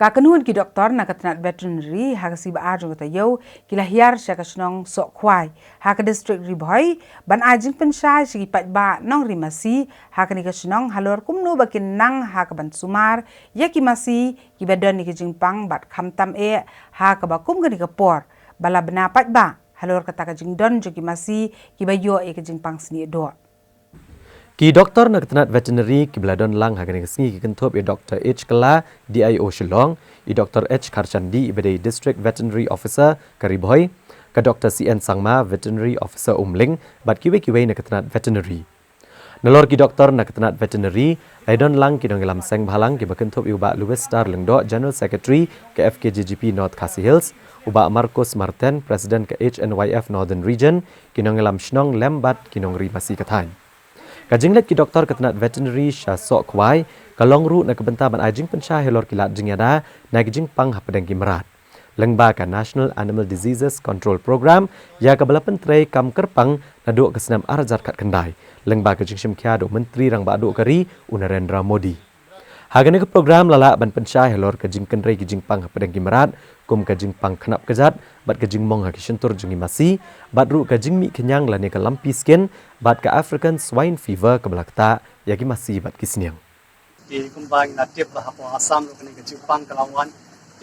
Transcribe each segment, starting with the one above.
Kakenuan ki doktor na katanat veterinary hakasi ba arjung tayo kila hiar siya kasunong sok kwai haka district riboy ban ajing pensai sigi patba nong rimasi haka ni kasunong halor kumno bakin nang haka ban sumar yaki masi ki badon ni kejingpang bat kamtam haka ba kum gani kapor bala bena patba halor kata kejing don jogi masi ki bayo kejingpang sini do. Ki doktor na katanat veterinary ki beladon lang hagani kesngi ki kentup Dr. H. Kala DIO Shillong, Dr. H. Karchandi ibadai District Veterinary Officer Kariboy, ka Dr. CN Sangma Veterinary Officer Umling bat kiwe na katanat veterinary. Nalor ki doktor na katanat veterinary aidon lang ki dong ilam seng bahalang ki bakentup uba Louis Starling do General Secretary ke FKGGP North Khasi Hills, uba Marcos Martin President ke HNYF Northern Region ki dong ilam shnong lembat ki dong rimasi kathan. Kajinglet ki doktor katanat veterinary sya sok kwai kalong ru na kebentaban ajing pensah helor kilat jingyada na gijing pang hapadang ki merat. Lengba ka National Animal Diseases Control Program ya ka balapan tray kam kerpang na duk kesenam arjar kat kendai. Lengba ka jingshim kia do menteri rang ba duk kari Narendra Modi. Hagani ke program lala ban pensah helor ka jing kendrai ki jing pang hapadang ki merat kum ka jing pang kenap kejat bat ka jing mong ha ki syentur jungi masi bat ru ka jing mi kenyang lani ka lumpy skin bat ka African swine fever ka belakta yagi masi bat ki sniang. Ki kumbang na tip lah hapo Assam ro kani ka jing pang kalawan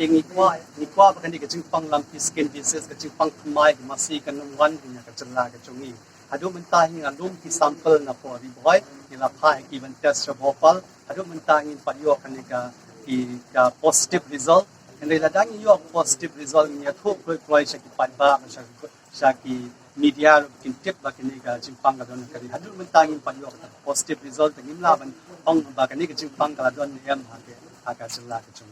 tingi kwa ba kani ka jing pang lumpy skin disease ka jing pang kumai ki masi ka nungwan ki ka challa ka chungi adu mentah hinga lum ki sample na po di boy ni la pha ki ban test sa bopal adu mentah ngin padio kani ka ki positive result and la dang yo positive result ni thu koi shaki patba shaki media kin tip ba kini ka jimpang ka don kari hadu mentang in padio ka positive result ngin la ban ong ba kini ka jimpang ka don ni em ha ke aga chilla ka chung